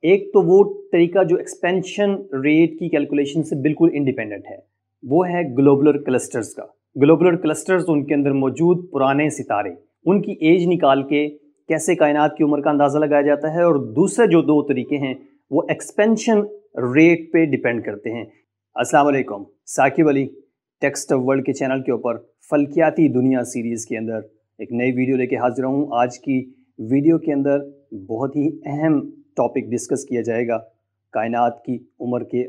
ایک تو وہ طریقہ جو ایکسپینشن ریٹ کی کیلکولیشن سے بالکل انڈیپینڈنٹ ہے، وہ ہے گلوبولر کلسٹرز کا۔ گلوبولر کلسٹرز ان کے اندر موجود پرانے ستارے، ان کی ایج نکال کے کیسے کائنات کی عمر کا اندازہ لگایا جاتا ہے، اور دوسرے جو دو طریقے ہیں وہ ایکسپینشن ریٹ پہ ڈیپینڈ کرتے ہیں۔ السلام علیکم، ثاقب علی ٹیکسٹ آف ورلڈ کے چینل کے اوپر فلکیاتی دنیا سیریز کے اندر ایک نئی ویڈیو لے کے حاضر ہوں۔ آج کی ویڈیو کے اندر بہت ہی اہم ٹاپک ڈسکس کیا جائے گا، کائنات کی عمر کے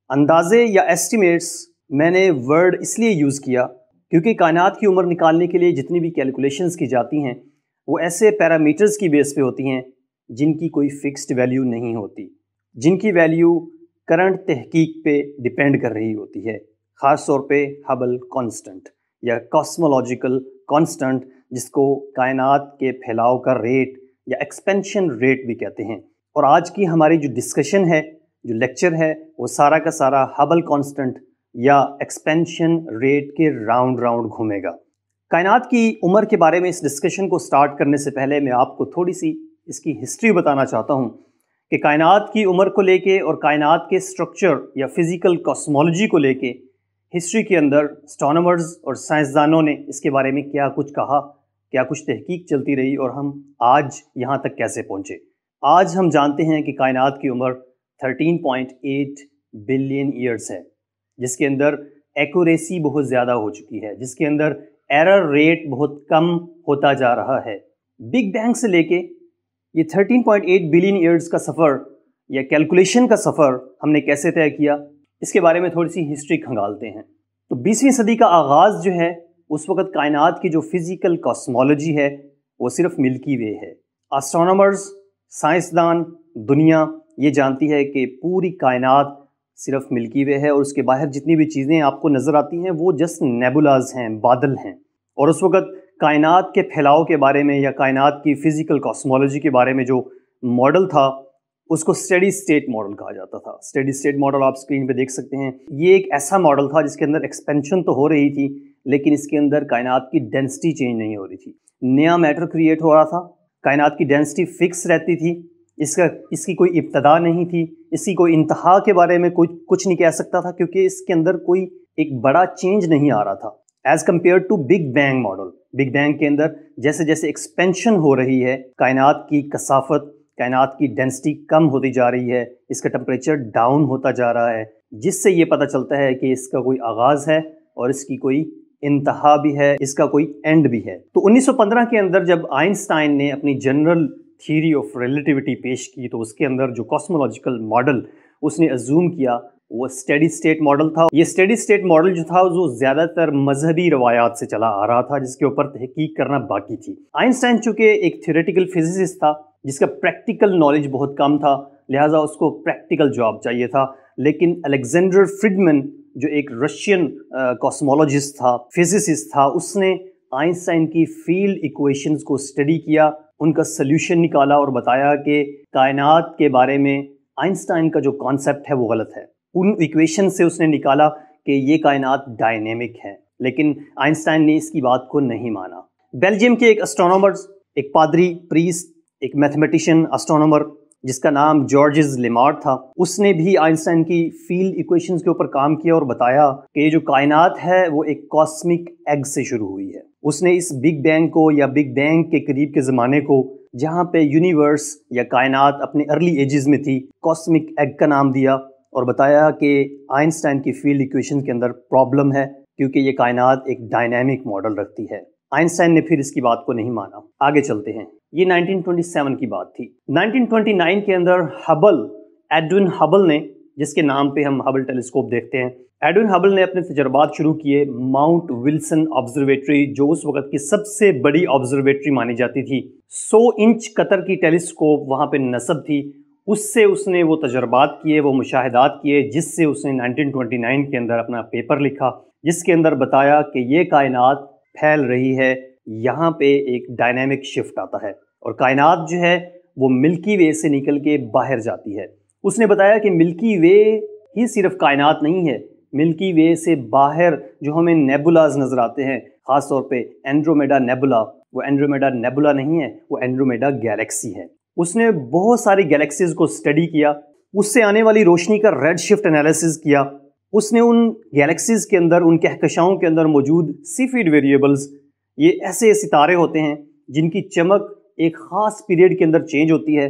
اندازے یا ایسٹیمیٹس۔ میں نے ورڈ اس لیے یوز کیا کیونکہ کائنات کی عمر نکالنے کے لیے جتنی بھی کیلکولیشنز کی جاتی ہیں وہ ایسے پیرامیٹرز کی بیس پہ ہوتی ہیں جن کی کوئی فکسڈ ویلیو نہیں ہوتی، جن کی ویلیو کرنٹ تحقیق پہ ڈیپینڈ کر رہی ہوتی ہے، خاص طور پہ ہبل کانسٹنٹ یا کاسمولوجیکل کانسٹنٹ، جس کو کائنات کے پھیلاؤ کا ریٹ یا ایکسپینشن ریٹ بھی کہتے ہیں۔ اور آج کی ہماری جو ڈسکشن ہے، جو لیکچر ہے، وہ سارا کا سارا ہبل کانسٹنٹ یا ایکسپینشن ریٹ کے راؤنڈ گھومے گا۔ کائنات کی عمر کے بارے میں اس ڈسکشن کو سٹارٹ کرنے سے پہلے میں آپ کو تھوڑی سی اس کی ہسٹری بتانا چاہتا ہوں کہ کائنات کی عمر کو لے کے اور کائنات کے سٹرکچر یا فزیکل کاسمولوجی کو لے کے ہسٹری کے اندر اسٹرانومرز اور سائنسدانوں نے اس کے بارے میں کیا کچھ کہا، کیا کچھ تحقیق چلتی رہی، اور ہم آج یہاں تک کیسے پہنچے۔ آج ہم جانتے ہیں کہ کائنات کی عمر 13.8 بلین ایئرس ہے، جس کے اندر ایکوریسی بہت زیادہ ہو چکی ہے، جس کے اندر ایرر ریٹ بہت کم ہوتا جا رہا ہے۔ بگ بینگ سے لے کے یہ 13.8 بلین ایئرز کا سفر یا کیلکولیشن کا سفر ہم نے کیسے طے کیا، اس کے بارے میں تھوڑی سی ہسٹری کھنگالتے ہیں۔ تو 20ویں صدی کا آغاز جو ہے، اس وقت کائنات کی جو فزیکل کاسمولوجی ہے وہ صرف ملکی وے ہے۔ اسٹرانومرز، سائنسدان، دنیا یہ جانتی ہے کہ پوری کائنات صرف ملکی وے ہے، اور اس کے باہر جتنی بھی چیزیں آپ کو نظر آتی ہیں وہ جسٹ نیبولاز ہیں، بادل ہیں۔ اور اس وقت کائنات کے پھیلاؤ کے بارے میں یا کائنات کی فزیکل کاسمولوجی کے بارے میں جو ماڈل تھا اس کو اسٹیڈی اسٹیٹ ماڈل کہا جاتا تھا۔ اسٹیڈی اسٹیٹ ماڈل آپ اسکرین پہ دیکھ سکتے ہیں۔ یہ ایک ایسا ماڈل تھا جس کے اندر ایکسپینشن تو ہو رہی تھی، لیکن اس کے اندر کائنات کی ڈینسٹی چینج نہیں ہو رہی تھی، نیا میٹر کریٹ ہو رہا تھا، کائنات کی ڈینسٹی فکس رہتی تھی، اس کی کوئی ابتدا نہیں تھی، اس کی کوئی انتہا کے بارے میں کچھ نہیں کہہ سکتا تھا، کیونکہ اس کے اندر کوئی ایک بڑا چینج نہیں آ رہا تھا as compare to big bang model. Big bang کے اندر جیسے جیسے ایکسپینشن ہو رہی ہے، کائنات کی کثافت، کائنات کی ڈینسٹی کم ہوتی جا رہی ہے، اس کا ٹمپریچر ڈاؤن ہوتا جا رہا ہے، جس سے یہ پتہ چلتا ہے کہ اس کا کوئی آغاز ہے اور اس کی کوئی انتہا بھی ہے، اس کا کوئی اینڈ بھی ہے۔ تو 1915 کے اندر جب آئنسٹائن نے اپنی جنرل تھیوری آف ریلیٹیوٹی پیش کی، تو اس کے اندر جو کاسمولوجیکل ماڈل اس نے ازوم کیا وہ اسٹیڈی اسٹیٹ ماڈل تھا۔ یہ اسٹیڈی اسٹیٹ ماڈل جو تھا وہ زیادہ تر مذہبی روایات سے چلا آ رہا تھا، جس کے اوپر تحقیق کرنا باقی تھی۔ آئنسٹائن چونکہ ایک تھیوریٹیکل فزسسٹ تھا جس کا پریکٹیکل نالج بہت کم تھا، لہٰذا اس کو پریکٹیکل جواب چاہیے تھا، لیکن الیگزینڈر فریڈمن جو ایک رشین کاسمولوجسٹ تھا، فزسسٹ تھا، اس نے آئنسٹائن کی فیلڈ ایکویشنز کو اسٹڈی کیا، ان کا سلیوشن نکالا اور بتایا کہ کائنات کے بارے میں آئنسٹائن کا جو کانسیپٹ ہے وہ غلط ہے۔ ان ایکویشن سے اس نے نکالا کہ یہ کائنات ڈائنامک ہے، لیکن آئنسٹائن نے اس کی بات کو نہیں مانا۔ بیلجیم کے ایک اسٹرانومرز، ایک پادری، پریسٹ، ایک میتھمیٹیشین اسٹرانومر جس کا نام جارجز لیمارٹ تھا، اس نے بھی آئنسٹائن کی فیلڈ ایکویشنز کے اوپر کام کیا اور بتایا کہ یہ جو کائنات ہے وہ ایک کاسمک ایگ سے شروع ہوئی ہے۔ اس نے اس بگ بینگ کو یا بگ بینگ کے قریب کے زمانے کو، جہاں پہ یونیورس یا کائنات اپنے ارلی ایجز میں تھی، کاسمک ایگ کا نام دیا، اور بتایا کہ آئنسٹائن کی فیلڈ ایکویشن کے اندر پرابلم ہے کیونکہ یہ کائنات ایک ڈائنامک ماڈل رکھتی ہے۔ آئنسٹائن نے پھر اس کی بات کو نہیں مانا۔ آگے چلتے ہیں، یہ 1927 کی بات تھی۔ 1929 کے اندر ایڈوین ہبل نے، جس کے نام پہ ہم ہبل ٹیلیسکوپ دیکھتے ہیں، ایڈوین ہبل نے اپنے تجربات شروع کیے ماؤنٹ ولسن آبزرویٹری، جو اس وقت کی سب سے بڑی آبزرویٹری مانی جاتی تھی۔ 100 انچ قطر کی ٹیلیسکوپ وہاں پہ نصب تھی، اس سے اس نے وہ تجربات کیے، وہ مشاہدات کیے، جس سے اس نے 1929 کے اندر اپنا پیپر لکھا، جس کے اندر بتایا کہ یہ کائنات پھیل رہی ہے، یہاں پہ ایک ڈائنامک شفٹ آتا ہے، اور کائنات جو ہے وہ ملکی وے سے نکل کے باہر جاتی ہے۔ اس نے بتایا کہ ملکی وے ہی صرف کائنات نہیں ہے، ملکی وے سے باہر جو ہمیں نیبولاز نظر آتے ہیں، خاص طور پہ اینڈرومیڈا نیبولا، وہ اینڈرومیڈا نیبولا نہیں ہے، وہ اینڈرومیڈا گیلیکسی ہے۔ اس نے بہت ساری گیلیکسیز کو اسٹڈی کیا، اس سے آنے والی روشنی کا ریڈ شفٹ انالیسز کیا، اس نے ان گیلیکسیز کے اندر، ان کہکشاؤں کے اندر موجود سیفیڈ ویریبلز، یہ ایسے ستارے ہوتے ہیں جن کی چمک ایک خاص پیریڈ کے اندر چینج ہوتی ہے،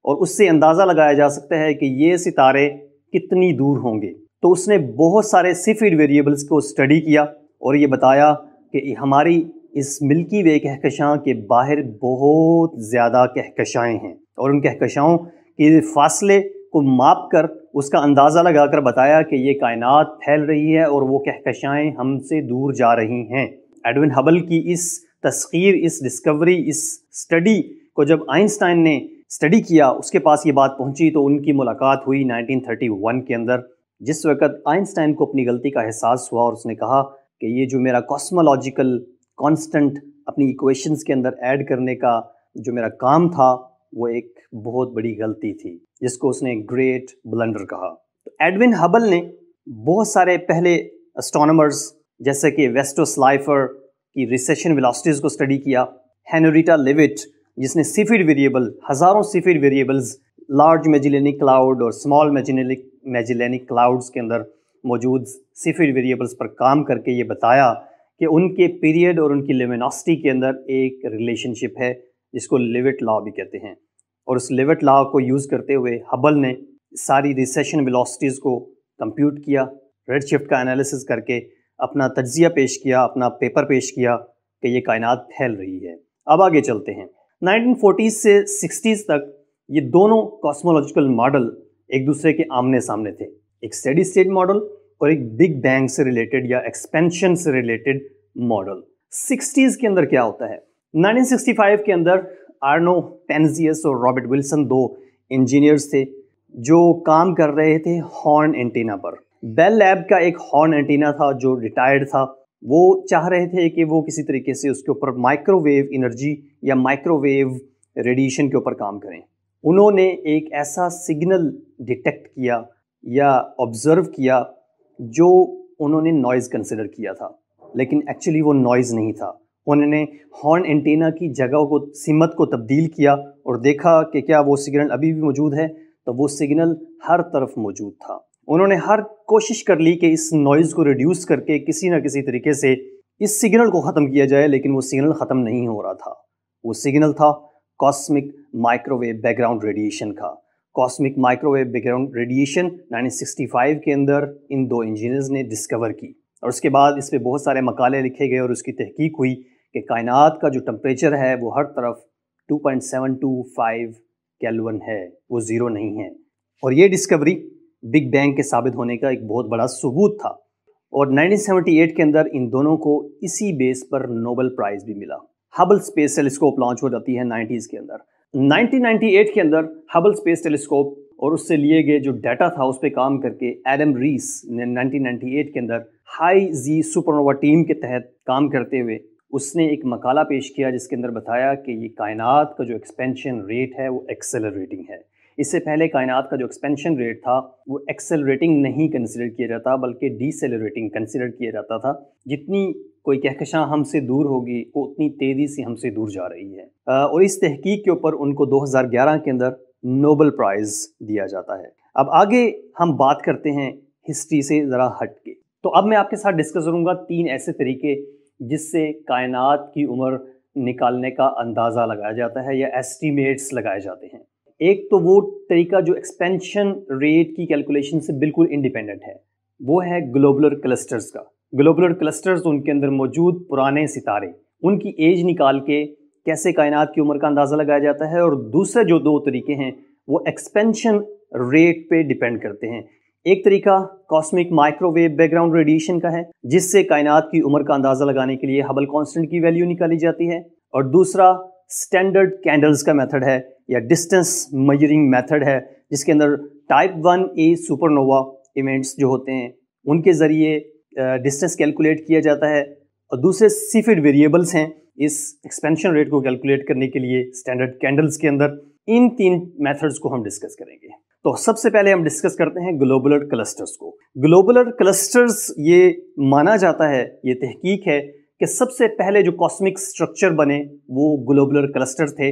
اور اس سے اندازہ لگایا جا سکتا ہے کہ یہ ستارے کتنی دور ہوں گے۔ تو اس نے بہت سارے سیفیڈ ویریبلز کو اسٹڈی کیا اور یہ بتایا کہ ہماری اس ملکی وے کہکشاں کے باہر بہت زیادہ کہکشائیں ہیں، اور ان کہکشاؤں کے فاصلے کو ماپ کر اس کا اندازہ لگا کر بتایا کہ یہ کائنات پھیل رہی ہے اور وہ کہکشائیں ہم سے دور جا رہی ہیں۔ ایڈوین ہبل کی اس تسخیر، اس ڈسکوری، اس اسٹڈی کو جب آئنسٹائن نے اسٹڈی کیا، اس کے پاس یہ بات پہنچی تو ان کی ملاقات ہوئی 1931 کے اندر، جس وقت آئنسٹائن کو اپنی غلطی کا احساس ہوا اور اس نے کہا کہ یہ جو میرا کاسمولوجیکل کانسٹنٹ اپنی ایکویشنز کے اندر ایڈ کرنے کا جو میرا کام تھا وہ ایک بہت بڑی غلطی تھی، جس کو اس نے گریٹ بلنڈر کہا۔ تو ایڈوین ہبل نے بہت سارے پہلے اسٹرانومرز جیسے کہ ویسٹو سلائفر کی ریسیشن ویلاسٹیز کو اسٹڈی کیا، ہینریٹا لیوٹ جس نے سیفیڈ ویریبل، ہزاروں Cepheid variables large Magellanic cloud اور اسمال میجلینک کلاؤڈز کے اندر موجود سیفیڈ ویریبلز پر کام کر کے یہ بتایا کہ ان کے پیریڈ اور ان کی لیمینوسٹی کے اندر ایک ریلیشن شپ ہے جس کو لیوٹ لا بھی کہتے ہیں، اور اس لیوٹ لا کو یوز کرتے ہوئے ہبل نے ساری ریسیشن ویلاسٹیز کو کمپیوٹ کیا، ریڈ شفٹ کا انالیسز کر کے اپنا تجزیہ پیش کیا، اپنا پیپر پیش کیا کہ یہ کائنات پھیل رہی ہے۔ اب آگے چلتے ہیں۔ 1940s سے 60s تک یہ دونوں کاسمولوجیکل ماڈل ایک دوسرے کے آمنے سامنے تھے، ایک اسٹیڈی اسٹیٹ ماڈل اور ایک بگ بینگ سے ریلیٹڈ یا ایکسپینشن سے ریلیٹڈ ماڈل۔ 60s کے اندر کیا ہوتا ہے؟ 1965 کے اندر آرنو پینزیس اور رابرٹ ولسن دو انجینئرز تھے جو کام کر رہے تھے ہارن اینٹینا پر۔ بیل لیب کا ایک ہارن اینٹینا تھا جو ریٹائرڈ تھا، وہ چاہ رہے تھے کہ وہ کسی طریقے سے اس کے اوپر مائکرو ویو انرجی یا مائکرو ویو ریڈیشن کے اوپر کام کریں۔ انہوں نے ایک ایسا سگنل ڈیٹیکٹ کیا یا آبزرو کیا جو انہوں نے نوائز کنسیڈر کیا تھا، لیکن ایکچولی وہ نوائز نہیں تھا۔ انہوں نے ہارن اینٹینا کی جگہ کو، سمت کو تبدیل کیا اور دیکھا کہ کیا وہ سگنل ابھی بھی موجود ہے، تو وہ سگنل ہر طرف موجود تھا۔ انہوں نے ہر کوشش کر لی کہ اس نوائز کو ریڈیوس کر کے کسی نہ کسی طریقے سے اس سگنل کو ختم کیا جائے، لیکن وہ سگنل ختم نہیں ہو رہا تھا۔ وہ سگنل تھا cosmic microwave background radiation کا۔ Cosmic microwave background radiation 1965 کے اندر ان دو انجینئرز نے ڈسکور کی، اور اس کے بعد اس پہ بہت سارے مقالے لکھے گئے اور اس کی تحقیق ہوئی کہ کائنات کا جو ٹمپریچر ہے وہ ہر طرف 2.725 کیلون ہے، وہ زیرو نہیں ہے، اور یہ ڈسکوری بگ بینگ کے ثابت ہونے کا ایک بہت بڑا ثبوت تھا۔ اور 1978 کے اندر ان دونوں کو اسی بیس پر نوبل پرائز بھی ملا۔ ہبل اسپیس ٹیلیسکوپ لانچ ہو جاتی ہے 90s کے اندر۔ 1998 کے اندر ہبل اسپیس ٹیلیسکوپ اور اس سے لیے گئے جو ڈیٹا تھا اس پہ کام کر کے ایڈم ریس نے 1998 کے اندر ہائی زی سپرنووا ٹیم کے تحت کام کرتے ہوئے اس نے ایک مقالہ پیش کیا جس کے اندر بتایا کہ یہ کائنات کا جو ایکسپینشن ریٹ ہے وہ ایکسیلریٹنگ ہے۔ اس سے پہلے کائنات کا جو ایکسپینشن ریٹ تھا وہ ایکسیلریٹنگ نہیں کنسیڈر کیا جاتا بلکہ ڈی سیلریٹنگ کنسیڈر کیا جاتا تھا۔ جتنی کوئی کہکشاں ہم سے دور ہوگی وہ اتنی تیزی سے ہم سے دور جا رہی ہے، اور اس تحقیق کے اوپر ان کو 2011 کے اندر نوبل پرائز دیا جاتا ہے۔ اب آگے ہم بات کرتے ہیں ہسٹری سے ذرا ہٹ کے۔ تو اب میں آپ کے ساتھ ڈسکس کروں گا 3 ایسے طریقے جس سے کائنات کی عمر نکالنے کا اندازہ لگایا جاتا ہے یا ایسٹیمیٹس لگائے جاتے ہیں۔ ایک تو وہ طریقہ جو ایکسپینشن ریٹ کی کیلکولیشن سے بالکل انڈیپینڈنٹ ہے، وہ ہے گلوبولر کلسٹرز کا۔ گلوبولر کلسٹرز، ان کے اندر موجود پرانے ستارے، ان کی ایج نکال کے کیسے کائنات کی عمر کا اندازہ لگایا جاتا ہے، اور دوسرے جو 2 طریقے ہیں وہ ایکسپینشن ریٹ پہ ڈیپینڈ کرتے ہیں۔ ایک طریقہ cosmic microwave background radiation کا ہے جس سے کائنات کی عمر کا اندازہ لگانے کے لیے ہبل کانسٹنٹ کی ویلیو نکالی جاتی ہے، اور دوسرا اسٹینڈرڈ کینڈلز کا میتھڈ ہے یا ڈسٹینس میجرنگ میتھڈ ہے جس کے اندر type 1A supernova events جو ہوتے ہیں ان کے ذریعے ڈسٹینس کیلکولیٹ کیا جاتا ہے، اور دوسرے سیفیڈ ویریبلز ہیں اس ایکسپینشن ریٹ کو کیلکولیٹ کرنے کے لیے اسٹینڈرڈ کینڈلز کے اندر۔ ان 3 میتھڈز کو ہم ڈسکس کریں گے۔ تو سب سے پہلے ہم ڈسکس کرتے ہیں گلوبولر کلسٹرز کو۔ گلوبولر کلسٹرز یہ مانا جاتا ہے، یہ تحقیق ہے کہ سب سے پہلے جو کاسمک سٹرکچر بنے وہ گلوبولر کلسٹر تھے۔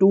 2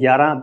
11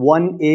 1A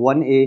1A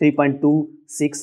3.26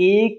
1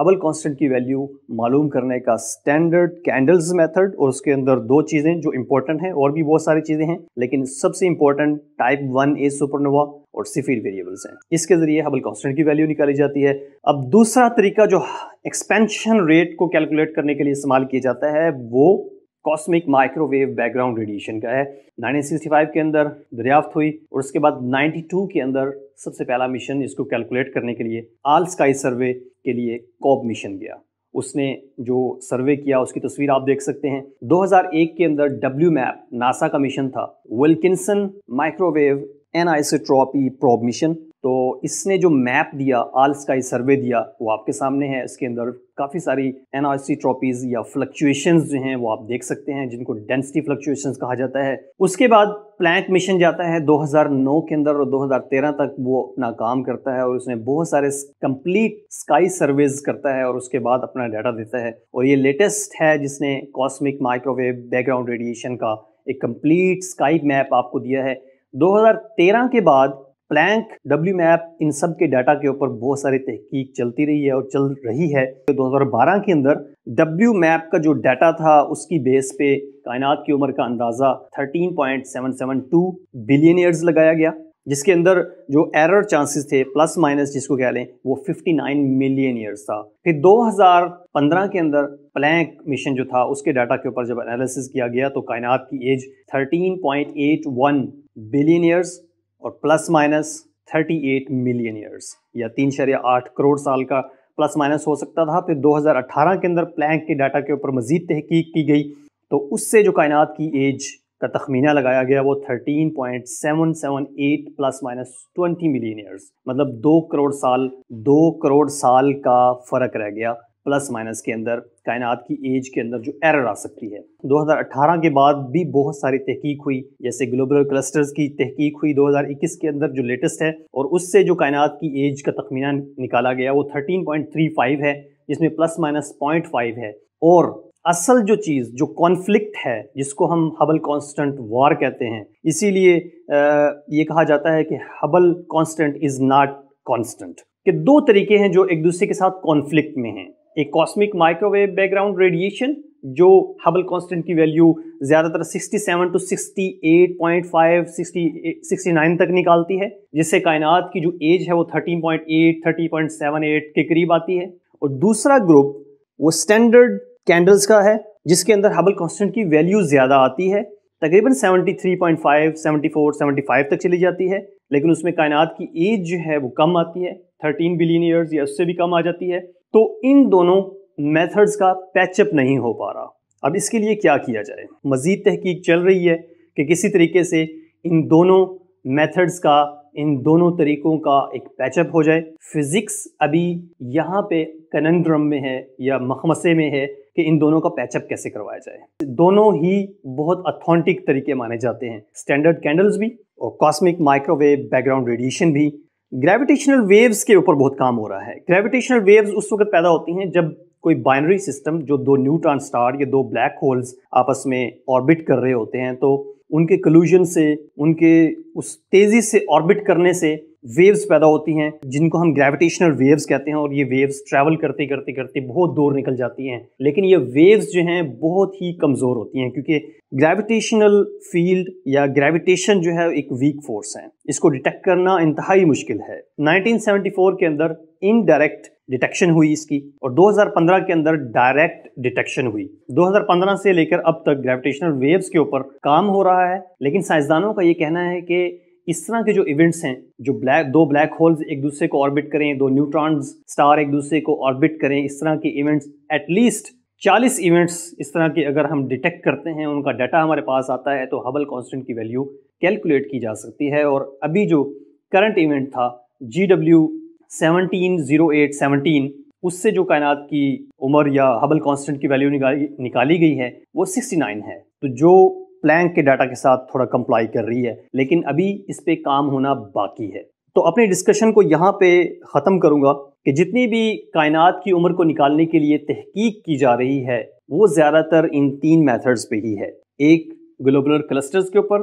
ہبل کانسٹنٹ کی ویلیو معلوم کرنے کا اسٹینڈرڈ کینڈلز میتھڈ، اور اس کے اندر دو چیزیں جو امپورٹنٹ ہیں، اور بھی بہت ساری چیزیں ہیں لیکن سب سے امپورٹنٹ ٹائپ 1A سپرنووا اور سفیر ویریبلز ہیں. اس کے ذریعے ہبل کانسٹنٹ کی ویلیو نکالی جاتی ہے. اب دوسرا طریقہ جو ایکسپینشن ریٹ کو کیلکولیٹ کرنے کے لیے استعمال کیا جاتا ہے وہ cosmic microwave background radiation کا ہے. 1965 کے اندر دریافت ہوئی، اور اس کے بعد 92 کے اندر سب سے پہلا مشن اس کو کیلکولیٹ کرنے کے لیے آل اسکائی سروے کے لیے کوب مشن گیا. اس نے جو سروے کیا اس کی تصویر آپ دیکھ سکتے ہیں. 2001 کے اندر WMAP ناسا کا مشن تھا، Wilkinson microwave anisotropy probe mission. تو اس نے جو میپ دیا، آل اسکائی سروے دیا، وہ آپ کے سامنے ہے. اس کے اندر کافی ساری انائسوٹروپیز یا فلکچویشنز جو ہیں وہ آپ دیکھ سکتے ہیں، جن کو ڈینسٹی فلکچویشنز کہا جاتا ہے. اس کے بعد پلانک مشن جاتا ہے 2009 کے اندر، اور 2013 تک وہ اپنا کام کرتا ہے، اور اس نے بہت سارے کمپلیٹ اسکائی سرویز کرتا ہے اور اس کے بعد اپنا ڈیٹا دیتا ہے. اور یہ لیٹسٹ ہے جس نے cosmic microwave background radiation کا ایک کمپلیٹ اسکائی میپ آپ کو دیا ہے. 2013 کے بعد پلانک، WMAP، ان سب کے ڈیٹا کے اوپر بہت ساری تحقیق چلتی رہی ہے اور چل رہی ہے. 2012 کے اندر WMAP کا جو ڈیٹا تھا اس کی بیس پہ کائنات کی عمر کا اندازہ 13.772 بلین ایئرز لگایا گیا، جس کے اندر جو ایرر چانسز تھے پلس مائنس جس کو کہہ لیں وہ 59 ملین ایئرز تھا. پھر 2015 کے اندر پلانک مشن جو تھا اس کے ڈیٹا کے اوپر جب انالیسس کیا گیا تو کائنات کی ایج 13.81 بلین ایئرز اور پلس مائنس 38 ملین ایئرز، یا 3.8 کروڑ سال کا پلس مائنس ہو سکتا تھا. پھر 2018 کے اندر پلانک کے ڈیٹا کے اوپر مزید تحقیق کی گئی تو اس سے جو کائنات کی ایج کا تخمینہ لگایا گیا وہ 13.778 پلس مائنس 20 ملین ایئرز، مطلب 2 کروڑ سال کا فرق رہ گیا پلس مائنس کے اندر کائنات کی ایج کے اندر جو ایرر آ سکتی ہے. 2018 کے بعد بھی بہت ساری تحقیق ہوئی، جیسے گلوبولر کلسٹرز کی تحقیق ہوئی 2021 کے اندر جو لیٹسٹ ہے، اور اس سے جو کائنات کی ایج کا تخمینہ نکالا گیا وہ 13.35 ہے، جس میں پلس مائنس 0.5 ہے. اور اصل جو چیز جو کانفلکٹ ہے جس کو ہم ہبل کانسٹنٹ وار کہتے ہیں، اسی لیے یہ کہا جاتا ہے کہ Hubble constant is not constant, کہ دو طریقے ہیں جو ایک دوسرے کے ساتھ کانفلکٹ میں ہیں. ایک cosmic microwave background radiation جو ہبل کانسٹنٹ کی ویلیو زیادہ تر 67 to 68.5 69 تک نکالتی ہے، جس سے کائنات کی جو ایج ہے وہ 13.8 30.78 کے قریب آتی ہے. اور دوسرا گروپ وہ اسٹینڈرڈ کینڈلز کا ہے جس کے اندر ہبل کانسٹنٹ کی ویلیو زیادہ آتی ہے، تقریباً 73.5 74 75 تک چلی جاتی ہے، لیکن اس میں کائنات کی ایج جو ہے وہ کم آتی ہے، 13 بلین ایئرز یا اس سے بھی کم آ جاتی ہے. تو ان دونوں میتھڈز کا پیچ اپ نہیں ہو پا رہا. اب اس کے لیے کیا کیا جائے؟ مزید تحقیق چل رہی ہے کہ کسی طریقے سے ان دونوں میتھڈز کا، ان دونوں طریقوں کا ایک پیچ اپ ہو جائے. فزکس ابھی یہاں پہ کننڈرم میں ہے یا مخمسے میں ہے کہ ان دونوں کا پیچ اپ کیسے کروایا جائے. دونوں ہی بہت اتھینٹک طریقے مانے جاتے ہیں، اسٹینڈرڈ کینڈلز بھی اور cosmic microwave background radiation بھی. گریویٹیشنل ویوز کے اوپر بہت کام ہو رہا ہے. گریویٹیشنل ویوز اس وقت پیدا ہوتی ہیں جب کوئی بائنری سسٹم، جو دو نیوٹران سٹار یا دو بلیک ہولز آپس میں آربٹ کر رہے ہوتے ہیں، تو ان کے کلوژن سے، ان کے اس تیزی سے آربٹ کرنے سے ویوز پیدا ہوتی ہیں جن کو ہم گریویٹیشنل ویوز کہتے ہیں. اور یہ ویوز ٹریول کرتے کرتے کرتے بہت دور نکل جاتی ہیں، لیکن یہ ویوز جو ہیں بہت ہی کمزور ہوتی ہیں کیونکہ گریویٹیشنل فیلڈ یا گریویٹیشن جو ہے ایک ویک فورس ہے. اس کو ڈیٹیکٹ کرنا انتہائی مشکل ہے. 1974 کے اندر انڈائریکٹ ڈیٹیکشن ہوئی اس کی، اور 2015 کے اندر ڈائریکٹ ڈیٹیکشن ہوئی. 2015 سے لے کر اب تک گریویٹیشنل ویوز کے اوپر کام ہو رہا ہے. لیکن سائنسدانوں کا یہ کہنا ہے کہ اس طرح کے جو ایونٹس ہیں، جو دو بلیک ہولز ایک دوسرے کو آربٹ کریں، دو نیوٹرانز سٹار ایک دوسرے کو آربٹ کریں، اس طرح کے ایونٹس ایٹ لیسٹ 40 ایونٹس اس طرح کے اگر ہم ڈیٹیکٹ کرتے ہیں، ان کا ڈیٹا ہمارے پاس آتا ہے، تو ہبل کانسٹنٹ کی ویلیو کیلکولیٹ کی جا سکتی ہے. اور ابھی جو کرنٹ ایونٹ تھا GW 170817، اس سے جو کائنات کی عمر یا ہبل کانسٹنٹ کی ویلیو نکالی گئی ہے وہ 69 ہے، تو جو پلانک کے ڈاٹا کے ساتھ تھوڑا کمپلائی کر رہی ہے، لیکن ابھی اس پہ کام ہونا باقی ہے. تو اپنی ڈسکشن کو یہاں پہ ختم کروں گا کہ جتنی بھی کائنات کی عمر کو نکالنے کے لیے تحقیق کی جا رہی ہے وہ زیادہ تر ان 3 میتھڈز پہ ہی ہے. ایک گلوبولر کلسٹرز کے اوپر،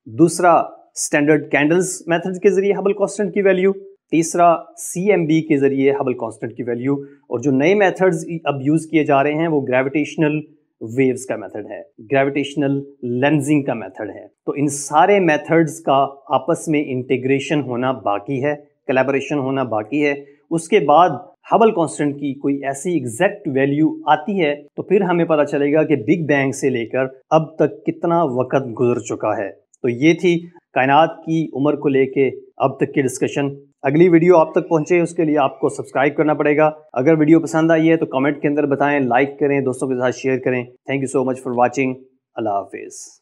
دوسرا اسٹینڈرڈ کینڈلز میتھڈ کے ذریعے ہبل کانسٹنٹ کی ویلیو، تیسرا CMB کے ذریعے ہبل کانسٹنٹ کی ویلیو، اور جو نئے میتھڈز اب یوز کیے جا رہے ہیں وہ گریویٹیشنل ویوز کا میتھڈ ہے، گریویٹیشنل لینزنگ کا میتھڈ ہے۔ تو ان سارے میتھڈز کا آپس میں انٹیگریشن ہونا باقی ہے، کلیبریشن ہونا باقی ہے۔ اس کے بعد ہبل کانسٹنٹ کی کوئی ایسی ایگزیکٹ ویلیو آتی ہے تو پھر ہمیں پتہ چلے گا کہ بگ بینگ سے لے کر اب تک کتنا وقت گزر چکا ہے۔ تو یہ تھی کائنات کی عمر کو لے کے اب تک کی ڈسکشن۔ اگلی ویڈیو آپ تک پہنچے اس کے لیے آپ کو سبسکرائب کرنا پڑے گا۔ اگر ویڈیو پسند آئی ہے تو کمنٹ کے اندر بتائیں، لائک کریں، دوستوں کے ساتھ شیئر کریں۔ Thank you so much for watching. اللہ حافظ۔